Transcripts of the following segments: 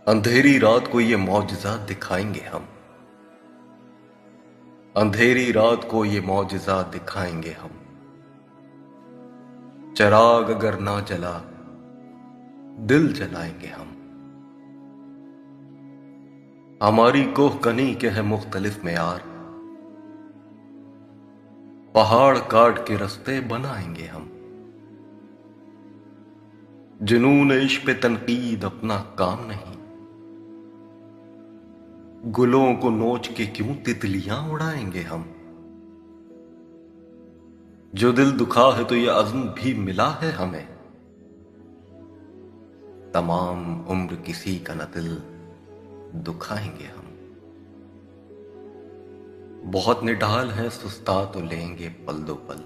अंधेरी रात को ये मौजज़ा दिखाएंगे हम। अंधेरी रात को ये मौजज़ा दिखाएंगे हम। चराग अगर ना जला दिल जलाएंगे हम। हमारी कोह कनी के हैं मुख्तलिफ मेयार, पहाड़ काट के रास्ते बनाएंगे हम। जुनून इश्क पे तनकीद अपना काम नहीं, गुलों को नोच के क्यों तितलियां उड़ाएंगे हम। जो दिल दुखा है तो ये अज़्म भी मिला है हमें, तमाम उम्र किसी का न दिल दुखाएंगे हम। बहुत निढाल है सुस्ता तो लेंगे पल दो पल,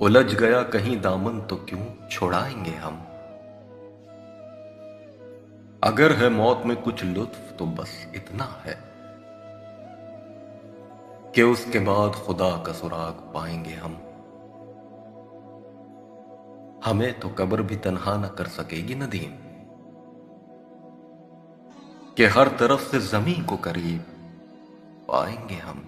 उलझ गया कहीं दामन तो क्यों छुड़ाएंगे हम। अगर है मौत में कुछ लुत्फ तो बस इतना है कि उसके बाद खुदा का सुराग पाएंगे हम। हमें तो कब्र भी तन्हा न कर सकेगी नदीम, कि हर तरफ से जमीन को करीब पाएंगे हम।